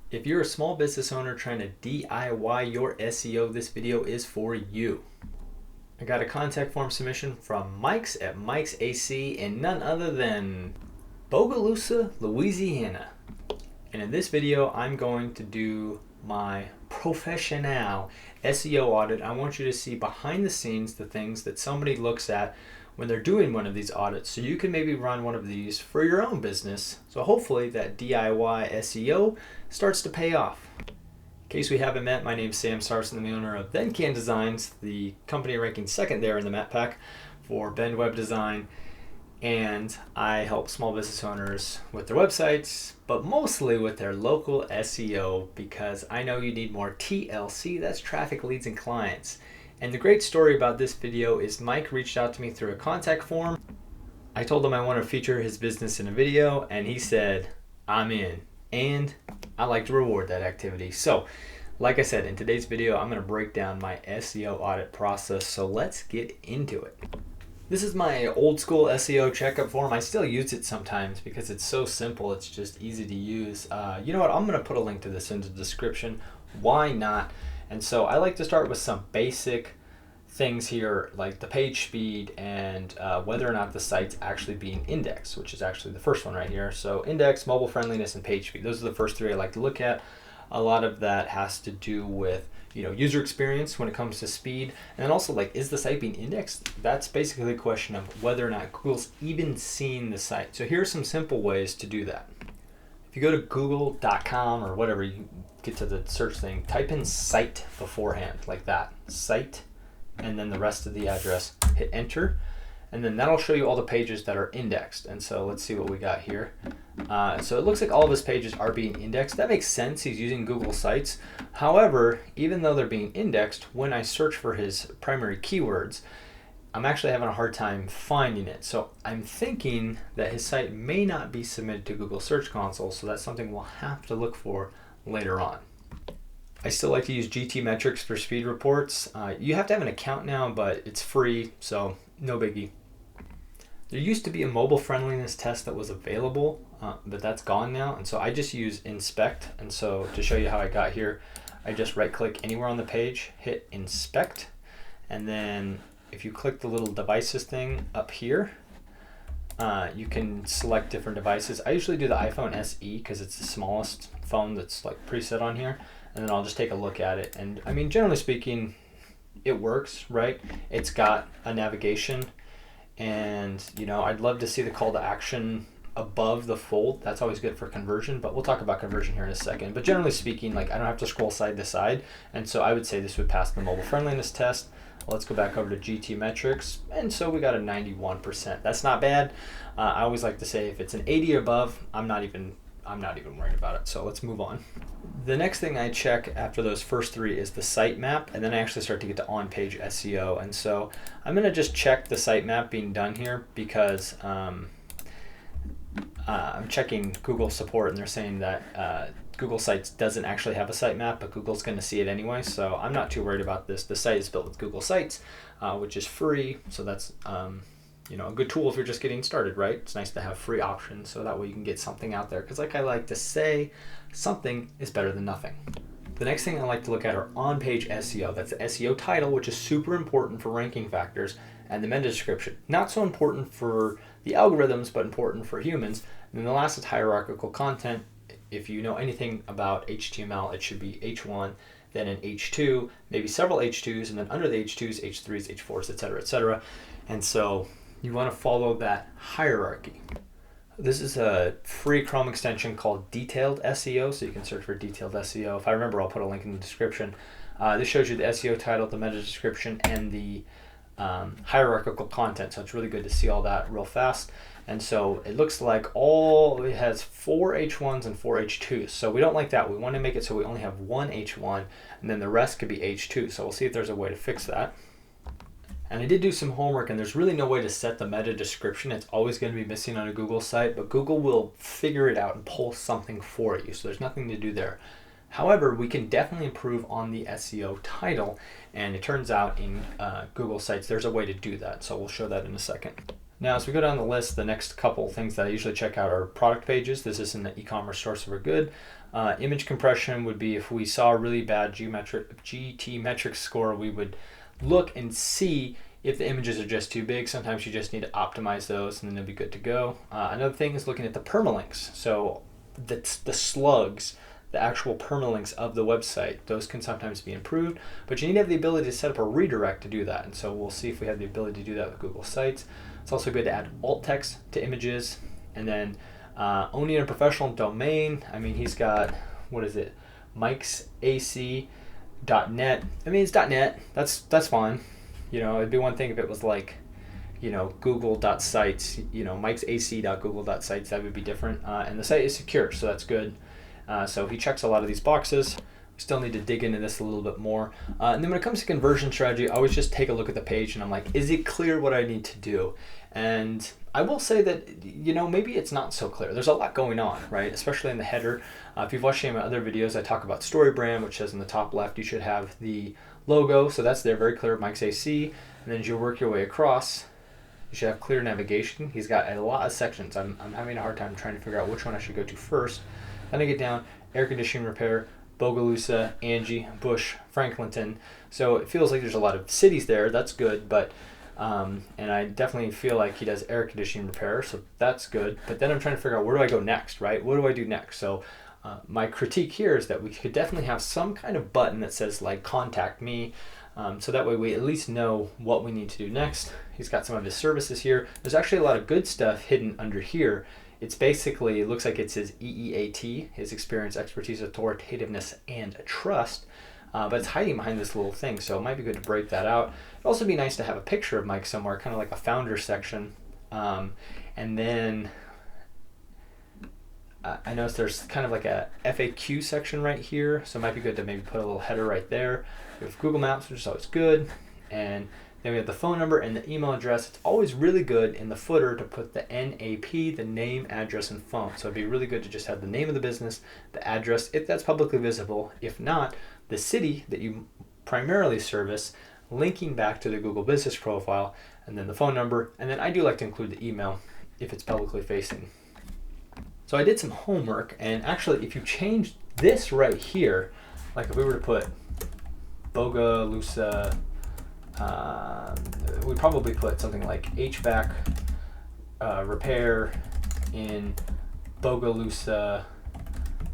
If you're a small business owner trying to DIY your SEO, this video is for you. I got a contact form submission from Mike's at Mike's AC in none other than Bogalusa, Louisiana. And in this video, I'm going to do my professional SEO audit. I want you to see behind the scenes the things that somebody looks at when they're doing one of these audits, so you can maybe run one of these for your own business. So hopefully that DIY SEO starts to pay off. In case we haven't met, my name is Sam Sarson. I'm the owner of Thencan Designs, the company ranking second there in the map pack for Bend Web Design. And I help small business owners with their websites, but mostly with their local SEO, because I know you need more TLC, that's traffic, leads, and clients. And the great story about this video is Mike reached out to me through a contact form. I told him I want to feature his business in a video, and he said, I'm in. And I like to reward that activity. So, like I said, in today's video, I'm going to break down my SEO audit process. So let's get into it. This is my old school SEO checkup form. I still use it sometimes because it's so simple. It's just easy to use. You know what? I'm going to put a link to this in the description. Why not? And so I like to start with some basic things here, like the page speed and whether or not the site's actually being indexed, which is actually the first one right here. So index, mobile friendliness, and page speed. Those are the first three I like to look at. A lot of that has to do with user experience when it comes to speed, and then also like, is the site being indexed? That's basically a question of whether or not Google's even seen the site. So here are some simple ways to do that. If you go to google.com or whatever, you get to the search thing, type in site beforehand, like that, site, and then the rest of the address, hit enter, and then that'll show you all the pages that are indexed. And so let's see what we got here. So it looks like all of his pages are being indexed. That makes sense, he's using Google Sites. However, even though they're being indexed, when I search for his primary keywords, I'm actually having a hard time finding it. So I'm thinking that his site may not be submitted to Google Search Console, so that's something we'll have to look for later on. I still like to use GTmetrix for speed reports. You have to have an account now, but it's free, so no biggie. There used to be a mobile friendliness test that was available, but that's gone now, and so I just use inspect. And so to show you how I got here, I just right click anywhere on the page, hit inspect, and then if you click the little devices thing up here, you can select different devices. I usually do the iPhone SE because it's the smallest phone that's like preset on here, and then I'll just take a look at it. And I mean, generally speaking, it works, right? It's got a navigation, and I'd love to see the call to action above the fold. That's always good for conversion, but we'll talk about conversion here in a second. But generally speaking, like, I don't have to scroll side to side, and so I would say this would pass the mobile friendliness test. Let's go back over to GTmetrix, and so we got a 91%. That's not bad. I always like to say if it's an 80 or above, I'm not even worried about it. So let's move on. The next thing I check after those first three is the sitemap, and then I actually start to get to on-page SEO. And so I'm going to just check the sitemap being done here because I'm checking Google support, and they're saying that Google Sites doesn't actually have a sitemap, but Google's going to see it anyway. So I'm not too worried about this. The site is built with Google Sites, which is free. So that's a good tool if you're just getting started, right? It's nice to have free options, so that way you can get something out there. Because like I like to say, something is better than nothing. The next thing I like to look at are on-page SEO. That's the SEO title, which is super important for ranking factors, and the meta description. Not so important for the algorithms, but important for humans. And then the last is hierarchical content. If you know anything about HTML, it should be H1, then an H2, maybe several H2s, and then under the H2s, H3s, H4s, etc., etc. And so you want to follow that hierarchy. This is a free Chrome extension called Detailed SEO, so you can search for Detailed SEO. If I remember, I'll put a link in the description. This shows you the SEO title, the meta description, and the hierarchical content, so it's really good to see all that real fast. And so it looks like it has 4 H1s and 4 H2s. So we don't like that. We want to make it so we only have 1 H1, and then the rest could be H2. So we'll see if there's a way to fix that. And I did do some homework, and there's really no way to set the meta description. It's always going to be missing on a Google site, but Google will figure it out and pull something for you. So there's nothing to do there. However, we can definitely improve on the SEO title, and it turns out in Google Sites there's a way to do that. So we'll show that in a second. Now, as we go down the list, the next couple things that I usually check out are product pages. This is in the e-commerce store, so we're good. Image compression would be if we saw a really bad GT metric score, we would look and see if the images are just too big. Sometimes you just need to optimize those and then they'll be good to go. Another thing is looking at the permalinks. So the slugs, the actual permalinks of the website, those can sometimes be improved, but you need to have the ability to set up a redirect to do that. And so we'll see if we have the ability to do that with Google Sites. It's also good to add alt text to images. And then owning a professional domain. I mean, he's got, what is it? Mike'sAC.net. I mean, it's .net. That's fine. You know, it'd be one thing if it was like, you know, google.sites, you know, Mike'sAC.google.sites, that would be different. And the site is secure, so that's good. So he checks a lot of these boxes. We still need to dig into this a little bit more. And then when it comes to conversion strategy, I always just take a look at the page and I'm like, is it clear what I need to do? And I will say that, you know, maybe it's not so clear. There's a lot going on, right? Especially in the header. If you've watched any of my other videos, I talk about story brand, which says in the top left, you should have the logo. So that's there, very clear, Mike's AC. And then as you work your way across, you should have clear navigation. He's got a lot of sections. I'm having a hard time trying to figure out which one I should go to first. Then I get down, air conditioning repair, Bogalusa, Angie, Bush, Franklinton. So it feels like there's a lot of cities there. That's good, but and I definitely feel like he does air conditioning repair, so that's good. But then I'm trying to figure out, where do I go next, right? What do I do next? So my critique here is that we could definitely have some kind of button that says like contact me, so that way we at least know what we need to do next. He's got some of his services here. There's actually a lot of good stuff hidden under here. It's basically, it looks like it's his EEAT, his experience, expertise, authoritativeness, and trust. But it's hiding behind this little thing, so it might be good to break that out. It'd also be nice to have a picture of Mike somewhere, kind of like a founder section. And then I noticed there's kind of like a FAQ section right here, so it might be good to maybe put a little header right there. We have Google Maps, which is always good. And then we have the phone number and the email address. It's always really good in the footer to put the NAP, the name, address, and phone. So it'd be really good to just have the name of the business, the address, if that's publicly visible. If not, the city that you primarily service, linking back to the Google business profile, and then the phone number. And then I do like to include the email if it's publicly facing. So I did some homework, and actually if you change this right here, like if we were to put Bogalusa, we'd probably put something like HVAC repair in Bogalusa,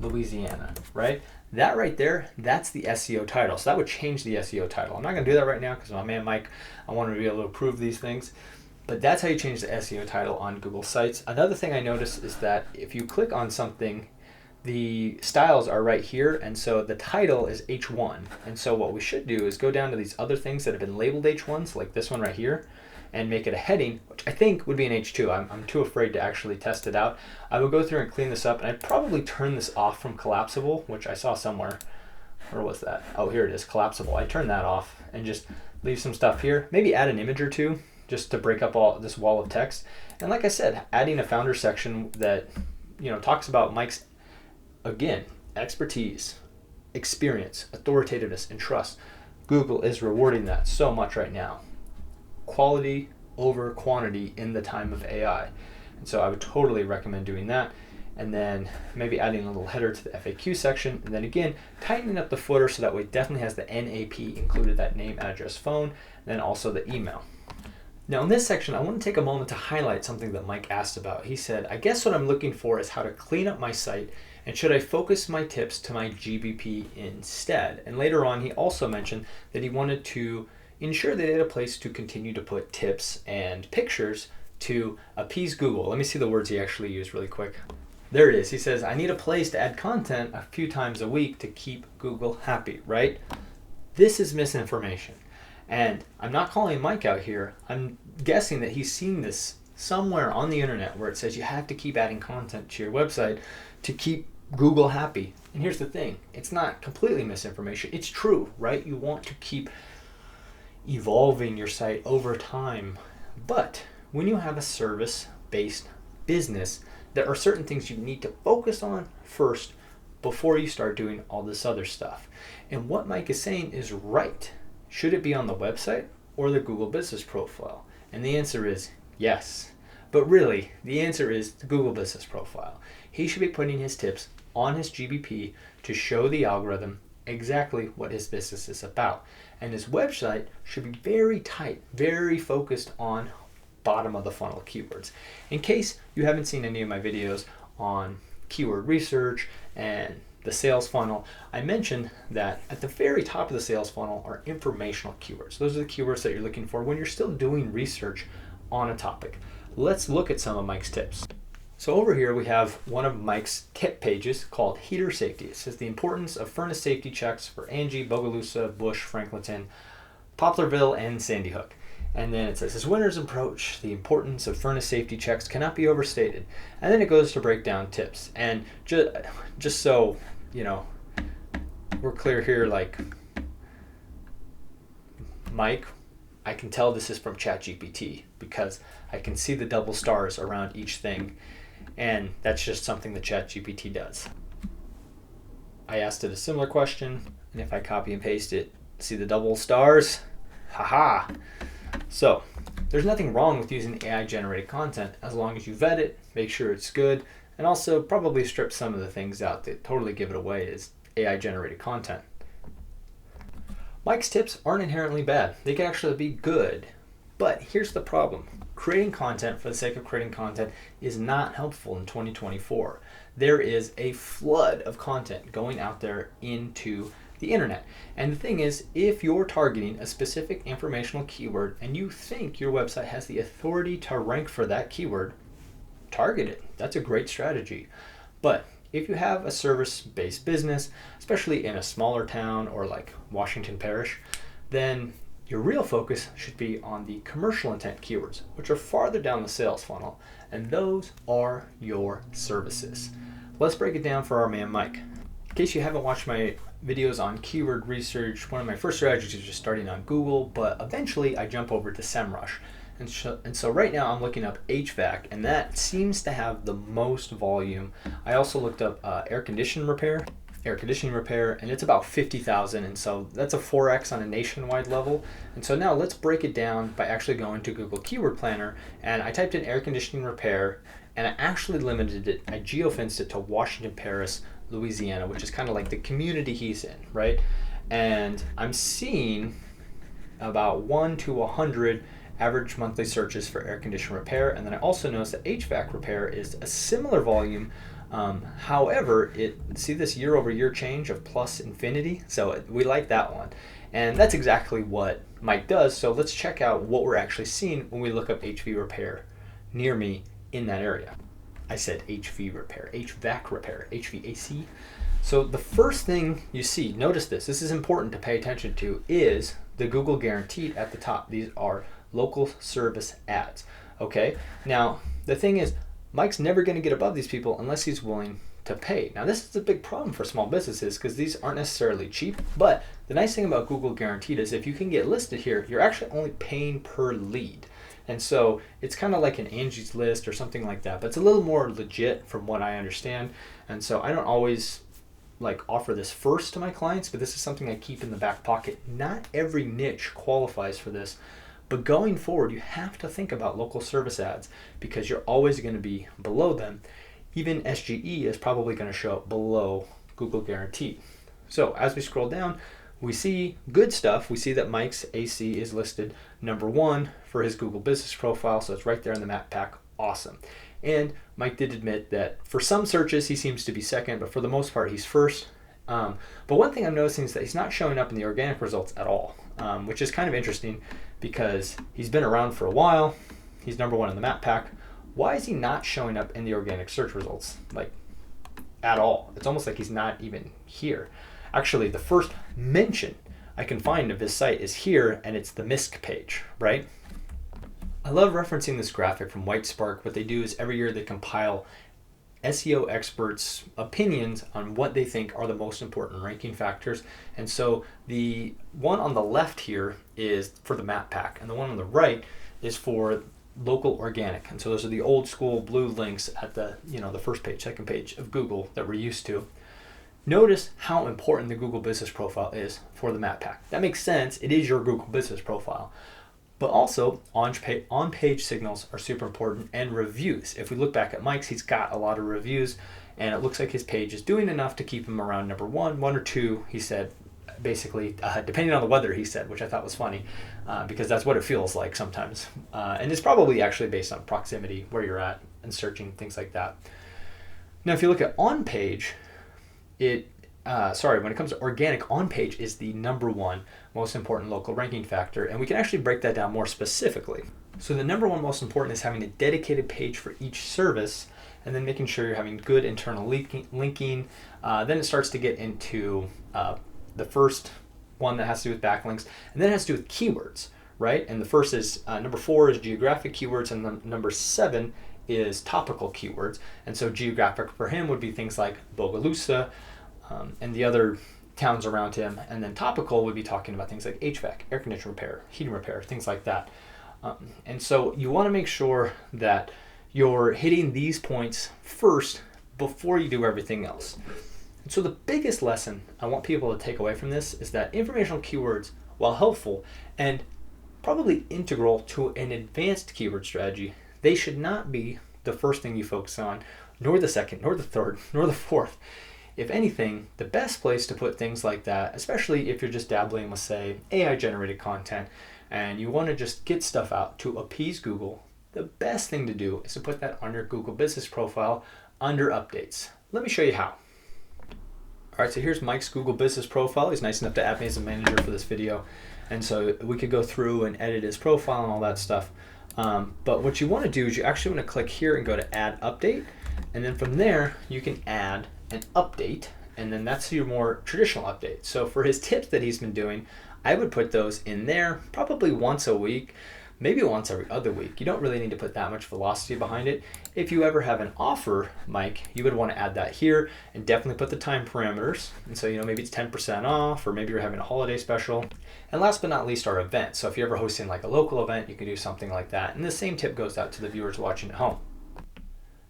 Louisiana, right? That right there, that's the SEO title. So that would change the SEO title. I'm not going to do that right now because my man Mike, I want to be able to approve these things. But that's how you change the SEO title on Google Sites. Another thing I noticed is that if you click on something, the styles are right here, and so the title is H1. And so what we should do is go down to these other things that have been labeled H1s, like this one right here, and make it a heading, which I think would be an H2. I'm too afraid to actually test it out. I will go through and clean this up, and I'd probably turn this off from collapsible, which I saw somewhere. Where was that? Oh, here it is, collapsible. I turn that off and just leave some stuff here. Maybe add an image or two just to break up all this wall of text. And like I said, adding a founder section that, you know, talks about Mike's, again, expertise, experience, authoritativeness, and trust. Google is rewarding that so much right now. Quality over quantity in the time of AI. And so I would totally recommend doing that. And then maybe adding a little header to the FAQ section. And then again, tightening up the footer so that way it definitely has the NAP included, that name, address, phone, and then also the email. Now in this section, I want to take a moment to highlight something that Mike asked about. He said, I guess what I'm looking for is how to clean up my site, and should I focus my tips to my GBP instead? And later on, he also mentioned that he wanted to ensure that they had a place to continue to put tips and pictures to appease Google. Let me see the words he actually used really quick. There it is. He says, I need a place to add content a few times a week to keep Google happy, right? This is misinformation. And I'm not calling Mike out here. I'm guessing that he's seen this somewhere on the internet where it says you have to keep adding content to your website to keep Google happy. And here's the thing, it's not completely misinformation. It's true, right? You want to keep evolving your site over time. But when you have a service-based business, there are certain things you need to focus on first before you start doing all this other stuff. And what Mike is saying is right. Should it be on the website or the Google business profile? And the answer is yes. But really, the answer is the Google business profile. He should be putting his tips on his GBP to show the algorithm exactly what his business is about. And his website should be very tight, very focused on bottom of the funnel keywords. In case you haven't seen any of my videos on keyword research and the sales funnel, I mentioned that at the very top of the sales funnel are informational keywords. Those are the keywords that you're looking for when you're still doing research on a topic. Let's look at some of Mike's tips. So over here we have one of Mike's tip pages called Heater Safety. It says the importance of furnace safety checks for Angie, Bogalusa, Bush, Franklinton, Poplarville, and Sandy Hook. And then it says, as winters approach, the importance of furnace safety checks cannot be overstated. And then it goes to break down tips. And just so, you know, we're clear here, like, Mike, I can tell this is from ChatGPT because I can see the double stars around each thing. And that's just something that ChatGPT does. I asked it a similar question, and if I copy and paste it, see the double stars? Haha! So, there's nothing wrong with using AI-generated content as long as you vet it, make sure it's good, and also probably strip some of the things out that totally give it away as AI-generated content. Mike's tips aren't inherently bad. They can actually be good. But here's the problem. Creating content for the sake of creating content is not helpful in 2024. There is a flood of content going out there into the internet. And the thing is, if you're targeting a specific informational keyword and you think your website has the authority to rank for that keyword, target it. That's a great strategy. But if you have a service-based business, especially in a smaller town or like Washington Parish, then your real focus should be on the commercial intent keywords, which are farther down the sales funnel, and those are your services. Let's break it down for our man Mike. In case you haven't watched my videos on keyword research, one of my first strategies is just starting on Google, but eventually I jump over to SEMrush. And so right now I'm looking up HVAC, and that seems to have the most volume. I also looked up air conditioning repair, and it's about 50,000, and so that's a 4x on a nationwide level. And so now let's break it down by actually going to Google Keyword Planner, and I typed in air conditioning repair, and I actually limited it, I geofenced it to Washington Parish, Louisiana, which is kind of like the community he's in, right? And I'm seeing about 1 to 100 average monthly searches for air conditioner repair, and then I also noticed that HVAC repair is a similar volume. However, see this year-over-year change of plus infinity? So we like that one. And that's exactly what Mike does. So let's check out what we're actually seeing when we look up HV repair near me in that area. I said HV repair, HVAC repair, HVAC. So the first thing you see, notice this is important to pay attention to, is the Google guaranteed at the top. These are local service ads, okay? Now, the thing is, Mike's never going to get above these people unless he's willing to pay. Now, this is a big problem for small businesses because these aren't necessarily cheap, but the nice thing about Google Guaranteed is if you can get listed here, you're actually only paying per lead. And so it's kind of like an Angie's List or something like that, but it's a little more legit from what I understand. And so I don't always like offer this first to my clients, but this is something I keep in the back pocket. Not every niche qualifies for this. But going forward, you have to think about local service ads because you're always going to be below them. Even SGE is probably going to show up below Google Guaranteed. So as we scroll down, we see good stuff. We see that Mike's AC is listed number 1 for his Google business profile. So it's right there in the map pack. Awesome. And Mike did admit that for some searches, he seems to be second, but for the most part, he's first. But one thing I'm noticing is that he's not showing up in the organic results at all, which is kind of interesting because he's been around for a while. He's number 1 in the map pack. Why is he not showing up in the organic search results, like at all? It's almost like he's not even here. Actually, the first mention I can find of his site is here, and it's the MISC page, right? I love referencing this graphic from Whitespark. What they do is every year they compile SEO experts' opinions on what they think are the most important ranking factors. And so the one on the left here is for the map pack, and the one on the right is for local organic. And so those are the old school blue links at the, the first page, second page of Google that we're used to. Notice how important the Google business profile is for the map pack. That makes sense. It is your Google business profile. But also, on-page signals are super important, and reviews. If we look back at Mike's, he's got a lot of reviews, and it looks like his page is doing enough to keep him around number one or two, he said, basically, depending on the weather, he said, which I thought was funny, because that's what it feels like sometimes. And it's probably actually based on proximity, where you're at, and searching, things like that. Now, if you look at on-page, when it comes to organic, on-page is the number one most important local ranking factor, and we can actually break that down more specifically. So the number one most important is having a dedicated page for each service, and then making sure you're having good internal linking. Then it starts to get into the first one that has to do with backlinks, and then it has to do with keywords, right? And the first is, number 4 is geographic keywords, and then number 7 is topical keywords. And so geographic for him would be things like Bogalusa and the other towns around him. And then topical would be talking about things like HVAC, air conditioner repair, heating repair, things like that. And so you want to make sure that you're hitting these points first before you do everything else. And so the biggest lesson I want people to take away from this is that informational keywords, while helpful and probably integral to an advanced keyword strategy, they should not be the first thing you focus on, nor the second, nor the third, nor the fourth. If anything, the best place to put things like that, especially if you're just dabbling with, say, AI-generated content, and you want to just get stuff out to appease Google, the best thing to do is to put that on your Google Business Profile under Updates. Let me show you how. All right, so here's Mike's Google Business Profile. He's nice enough to add me as a manager for this video. And so we could go through and edit his profile and all that stuff. But what you want to do is you actually want to click here and go to Add Update. And then from there, you can add an update. And then that's your more traditional update. So for his tips that he's been doing, I would put those in there probably once a week, maybe once every other week. You don't really need to put that much velocity behind it. If you ever have an offer, Mike, you would want to add that here and definitely put the time parameters. And so, maybe it's 10% off, or maybe you're having a holiday special. And last but not least, our event. So if you're ever hosting like a local event, you can do something like that. And the same tip goes out to the viewers watching at home.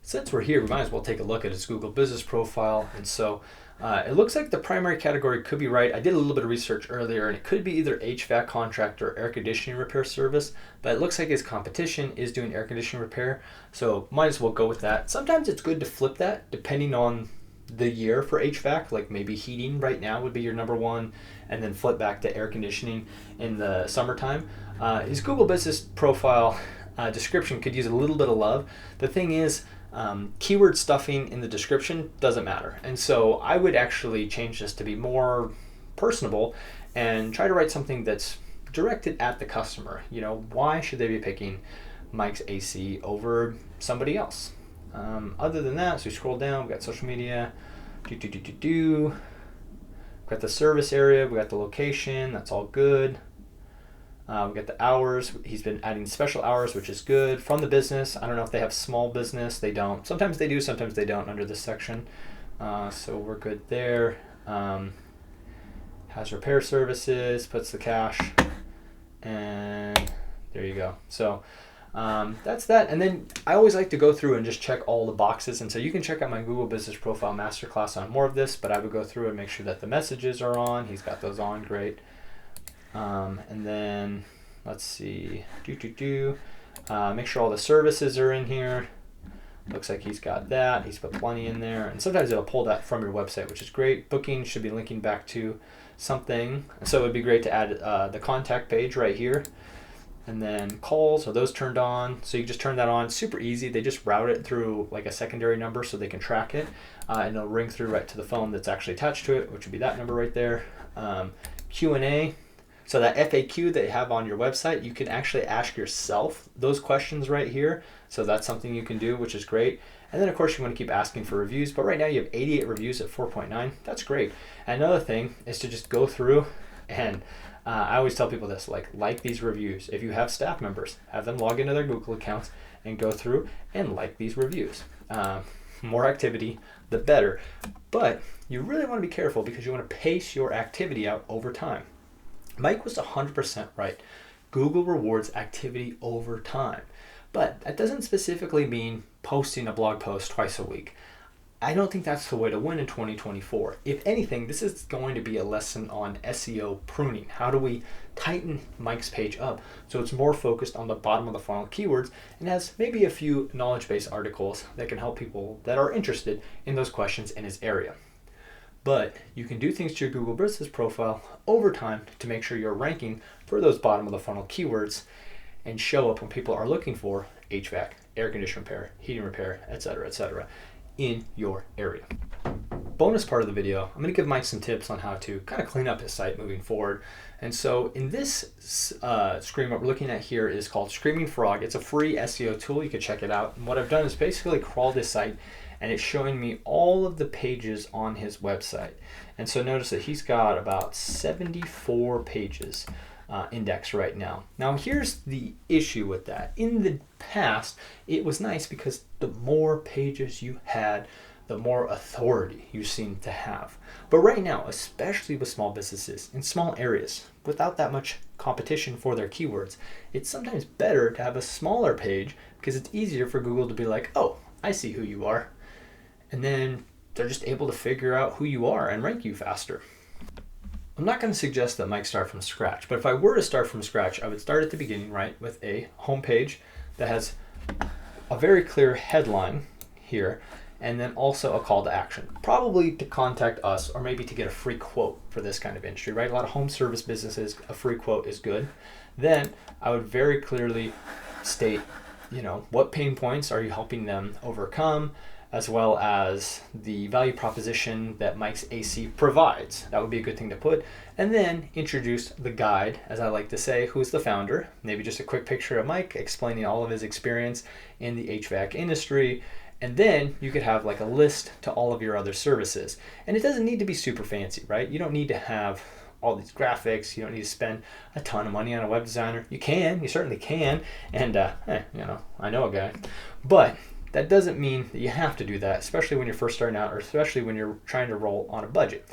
Since we're here, we might as well take a look at his Google Business Profile. And so it looks like the primary category could be right. I did a little bit of research earlier, and it could be either HVAC contractor or air conditioning repair service, but it looks like his competition is doing air conditioning repair, so might as well go with that. Sometimes it's good to flip that depending on the year for HVAC, like maybe heating right now would be your number one, and then flip back to air conditioning in the summertime. His Google Business Profile description could use a little bit of love. The thing is, keyword stuffing in the description doesn't matter. And so I would actually change this to be more personable and try to write something that's directed at the customer. Why should they be picking Mike's AC over somebody else? Other than that, so we scroll down, we got social media, we got the service area, we got the location, that's all good. We got the hours. He's been adding special hours, which is good. From the business, I don't know if they have small business. They don't. Sometimes they do, sometimes they don't under this section. So we're good there. Has repair services, puts the cash, and there you go. So that's that. And then I always like to go through and just check all the boxes. And so you can check out my Google Business Profile Masterclass on more of this, but I would go through and make sure that the messages are on. He's got those on, great. And then let's see, make sure all the services are in here. Looks like he's got that. He's put plenty in there, and sometimes it'll pull that from your website, which is great. Booking should be linking back to something, so it would be great to add the contact page right here. And then calls, are those turned on? So you just turn that on, super easy. They just route it through like a secondary number so they can track it, and it'll ring through right to the phone that's actually attached to it, which would be that number right there. Q&A. So that FAQ that you have on your website, you can actually ask yourself those questions right here. So that's something you can do, which is great. And then of course you want to keep asking for reviews, but right now you have 88 reviews at 4.9. That's great. And another thing is to just go through and I always tell people this, like these reviews. If you have staff members, have them log into their Google accounts and go through and like these reviews. More activity, the better. But you really want to be careful because you want to pace your activity out over time. Mike was 100% right. Google rewards activity over time. But that doesn't specifically mean posting a blog post twice a week. I don't think that's the way to win in 2024. If anything, this is going to be a lesson on SEO pruning. How do we tighten Mike's page up so it's more focused on the bottom of the funnel keywords and has maybe a few knowledge-based articles that can help people that are interested in those questions in his area. But you can do things to your Google Business Profile over time to make sure you're ranking for those bottom of the funnel keywords and show up when people are looking for HVAC, air conditioner repair, heating repair, etc., in your area. Bonus part of the video, I'm going to give Mike some tips on how to kind of clean up his site moving forward. And so in this screen, what we're looking at here is called Screaming Frog. It's a free SEO tool. You can check it out. And what I've done is basically crawl this site, and it's showing me all of the pages on his website. And so notice that he's got about 74 pages indexed right now. Now here's the issue with that. In the past, it was nice because the more pages you had, the more authority you seem to have. But right now, especially with small businesses in small areas, without that much competition for their keywords, it's sometimes better to have a smaller page because it's easier for Google to be like, oh, I see who you are. And then they're just able to figure out who you are and rank you faster. I'm not going to suggest that Mike start from scratch, but if I were to start from scratch, I would start at the beginning, right, with a home page that has a very clear headline here, and then also a call to action, probably to contact us or maybe to get a free quote for this kind of industry, right? A lot of home service businesses, a free quote is good. Then I would very clearly state, what pain points are you helping them overcome, as well as the value proposition that Mike's AC provides. That would be a good thing to put. And then introduce the guide, as I like to say, who's the founder, maybe just a quick picture of Mike explaining all of his experience in the HVAC industry. And then you could have like a list to all of your other services. And it doesn't need to be super fancy, right? You don't need to have all these graphics. You don't need to spend a ton of money on a web designer. You certainly can. And I know a guy. But that doesn't mean that you have to do that, especially when you're first starting out or especially when you're trying to roll on a budget.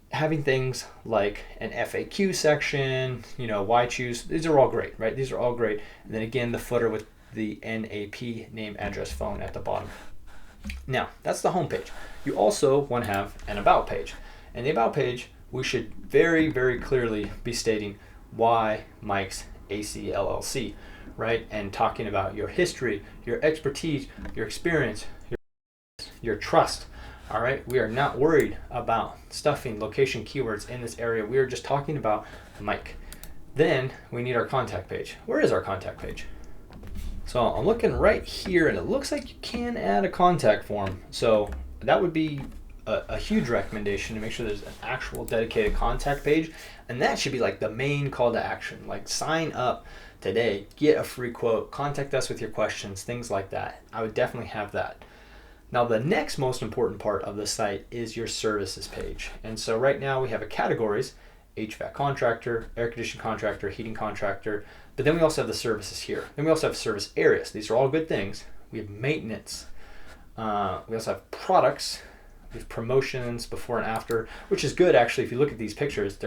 Having things like an FAQ section, why choose, these are all great, right? These are all great. And then again, the footer with the NAP, name, address, phone at the bottom. Now, that's the home page. You also want to have an about page. And the about page, we should very, very clearly be stating why Mike's AC LLC, right? And talking about your history, your expertise, your experience, your trust. All right, we are not worried about stuffing location keywords in this area. We are just talking about Mike. Then we need our contact page. Where is our contact page? So I'm looking right here, and it looks like you can add a contact form. So that would be a huge recommendation to make sure there's an actual dedicated contact page, and that should be like the main call to action, like sign up today, get a free quote, contact us with your questions, things like that. I would definitely have that. Now the next most important part of the site is your services page. And so right now we have a categories, HVAC contractor, air conditioning contractor, heating contractor, but then we also have the services here. Then we also have service areas. These are all good things. We have maintenance. We also have products. We have promotions before and after, which is good actually. If you look at these pictures,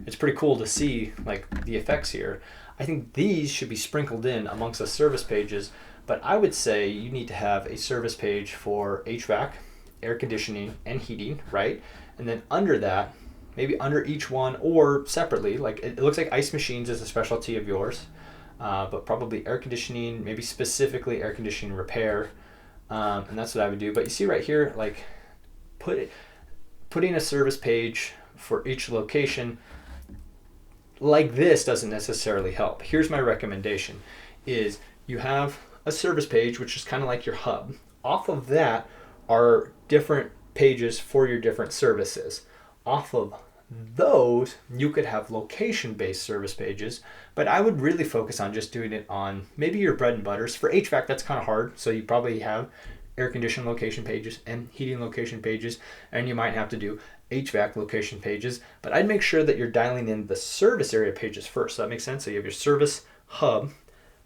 it's pretty cool to see like the effects here. I think these should be sprinkled in amongst the service pages, but I would say you need to have a service page for HVAC, air conditioning, and heating, right? And then under that, maybe under each one or separately, like it looks like ice machines is a specialty of yours, but probably air conditioning, maybe specifically air conditioning repair, and that's what I would do. But you see right here, like putting a service page for each location like this doesn't necessarily help. Here's my recommendation is you have a service page, which is kind of like your hub. Off of that are different pages for your different services. Off of those, you could have location-based service pages, but I would really focus on just doing it on maybe your bread and butters. For HVAC, that's kind of hard, so you probably have air conditioning location pages and heating location pages, and you might have to do HVAC location pages, but I'd make sure that you're dialing in the service area pages first. So that makes sense. So you have your service hub,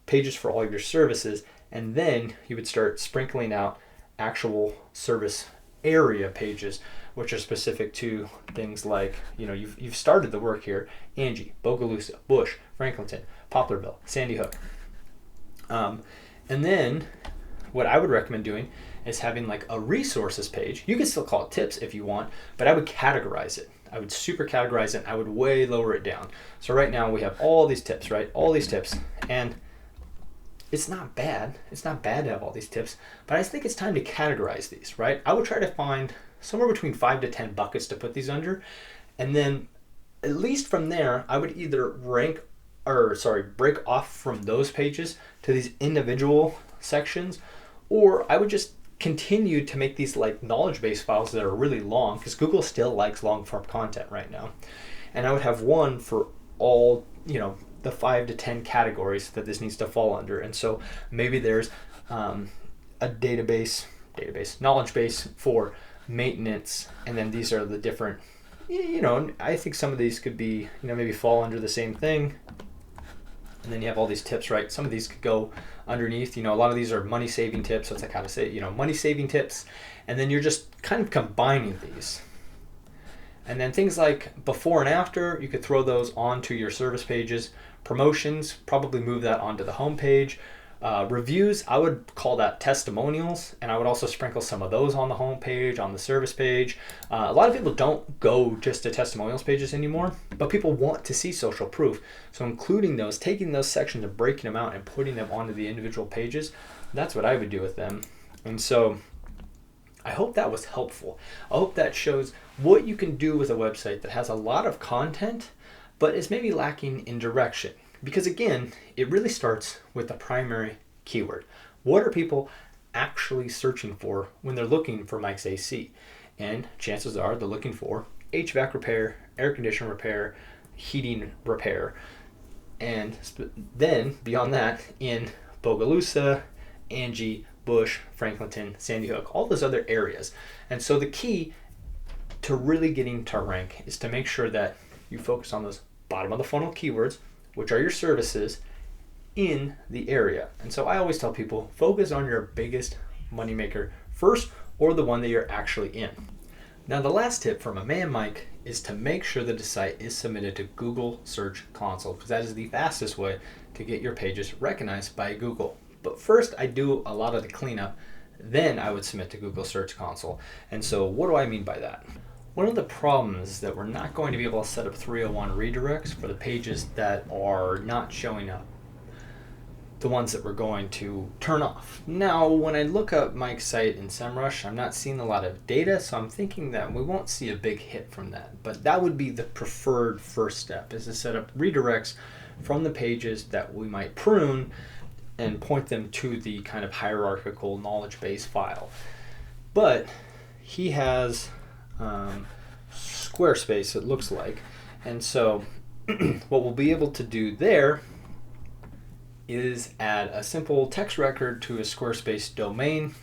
pages for all of your services, and then you would start sprinkling out actual service area pages, which are specific to things like, you've started the work here, Angie, Bogalusa, Bush, Franklinton, Poplarville, Sandy Hook. And then what I would recommend doing, is having like a resources page. You can still call it tips if you want, but I would categorize it. I would super categorize it. I would way lower it down. So right now we have all these tips, right? All these tips. And it's not bad. It's not bad to have all these tips, but I just think it's time to categorize these, right? I would try to find somewhere between 5 to 10 buckets to put these under. And then at least from there, I would either break off from those pages to these individual sections, or I would just continue to make these like knowledge base files that are really long, because Google still likes long form content right now. And I would have one for all, the 5 to 10 categories that this needs to fall under. And so maybe there's a database, knowledge base for maintenance, and then these are the different, I think some of these could be, maybe fall under the same thing. And then you have all these tips, right? Some of these could go underneath, a lot of these are money saving tips. So it's like how to say, money saving tips. And then you're just kind of combining these. And then things like before and after, you could throw those onto your service pages. Promotions, probably move that onto the home page. Reviews, I would call that testimonials, and I would also sprinkle some of those on the home page, on the service page. A lot of people don't go just to testimonials pages anymore, but people want to see social proof. So including those, taking those sections and breaking them out and putting them onto the individual pages, that's what I would do with them. And so I hope that was helpful. I hope that shows what you can do with a website that has a lot of content, but is maybe lacking in direction. Because again, it really starts with the primary keyword. What are people actually searching for when they're looking for Mike's AC? And chances are they're looking for HVAC repair, air conditioner repair, heating repair. And then beyond that, in Bogalusa, Angie, Bush, Franklinton, Sandy Hook, all those other areas. And so the key to really getting to rank is to make sure that you focus on those bottom of the funnel keywords, which are your services in the area. And so I always tell people, focus on your biggest moneymaker first, or the one that you're actually in. Now the last tip from my man Mike is to make sure that the site is submitted to Google Search Console, because that is the fastest way to get your pages recognized by Google. But first I do a lot of the cleanup, then I would submit to Google Search Console. And so what do I mean by that? One of the problems is that we're not going to be able to set up 301 redirects for the pages that are not showing up, the ones that we're going to turn off. Now, when I look up Mike's site in SEMrush, I'm not seeing a lot of data, so I'm thinking that we won't see a big hit from that. But that would be the preferred first step, is to set up redirects from the pages that we might prune and point them to the kind of hierarchical knowledge base file. But he has Squarespace, it looks like. And so what we'll be able to do there is add a simple text record to his Squarespace domain,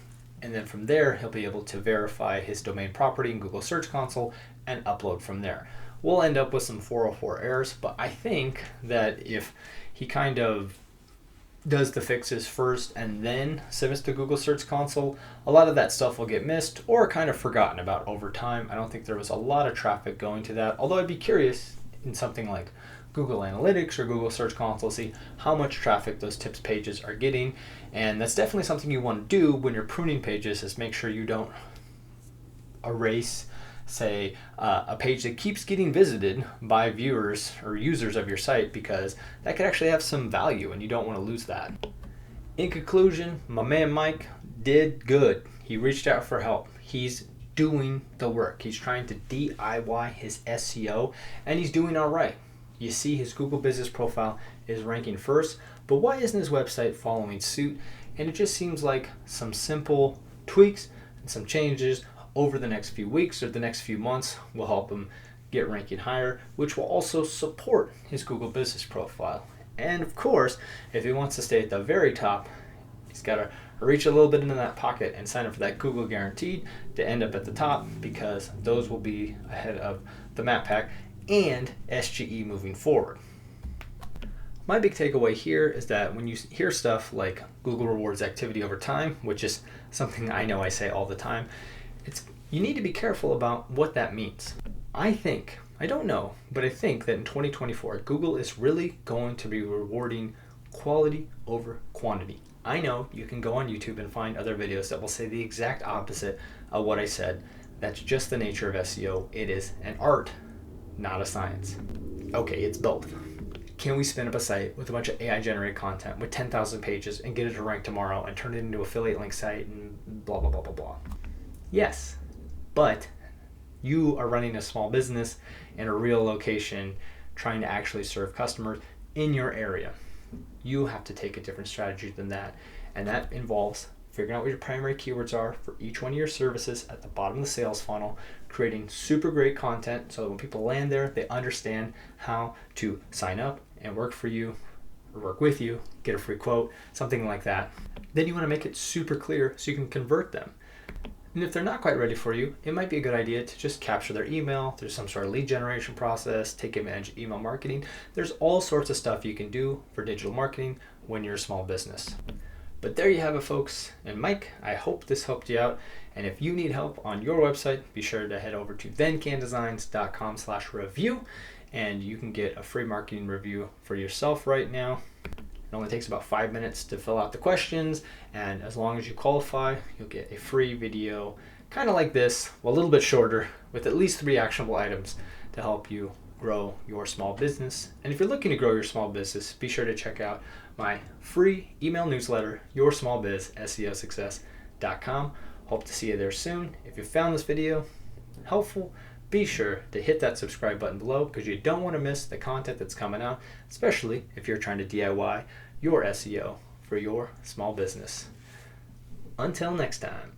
and then from there he'll be able to verify his domain property in Google Search Console and upload from there. We'll end up with some 404 errors, but I think that if he kind of does the fixes first and then submits to Google Search Console, a lot of that stuff will get missed or kind of forgotten about over time. I don't think there was a lot of traffic going to that, although I'd be curious in something like Google Analytics or Google Search Console, see how much traffic those tips pages are getting. And that's definitely something you want to do when you're pruning pages, is make sure you don't erase, say, a page that keeps getting visited by viewers or users of your site, because that could actually have some value and you don't want to lose that. In conclusion, my man Mike did good. He reached out for help. He's doing the work. He's trying to DIY his SEO, and he's doing all right. You see his Google Business Profile is ranking first, but why isn't his website following suit? And it just seems like some simple tweaks and some changes over the next few weeks or the next few months will help him get ranking higher, which will also support his Google Business Profile. And of course, if he wants to stay at the very top, he's got to reach a little bit into that pocket and sign up for that Google Guaranteed to end up at the top, because those will be ahead of the Map Pack and SGE moving forward. My big takeaway here is that when you hear stuff like Google rewards activity over time, which is something I know I say all the time, you need to be careful about what that means. I don't know, but I think that in 2024, Google is really going to be rewarding quality over quantity. I know you can go on YouTube and find other videos that will say the exact opposite of what I said. That's just the nature of SEO. It is an art, not a science. Okay, it's both. Can we spin up a site with a bunch of AI generated content with 10,000 pages and get it to rank tomorrow and turn it into an affiliate link site and blah, blah, blah, blah, blah? Yes, but you are running a small business in a real location trying to actually serve customers in your area. You have to take a different strategy than that, and that involves figuring out what your primary keywords are for each one of your services at the bottom of the sales funnel, creating super great content so that when people land there, they understand how to sign up and work for you or work with you, get a free quote, something like that. Then you want to make it super clear so you can convert them. And if they're not quite ready for you, it might be a good idea to just capture their email through some sort of lead generation process, take advantage of email marketing. There's all sorts of stuff you can do for digital marketing when you're a small business. But there you have it, folks. And Mike, I hope this helped you out. And if you need help on your website, be sure to head over to thencandesigns.com/review, and you can get a free marketing review for yourself right now. It only takes about 5 minutes to fill out the questions, and as long as you qualify, you'll get a free video kind of like this, well, a little bit shorter, with at least 3 actionable items to help you grow your small business. And if you're looking to grow your small business, be sure to check out my free email newsletter, Your Small Biz, SEOsuccess.com. Hope to see you there soon. If you found this video helpful, be sure to hit that subscribe button below because you don't want to miss the content that's coming out, especially if you're trying to DIY your SEO for your small business. Until next time.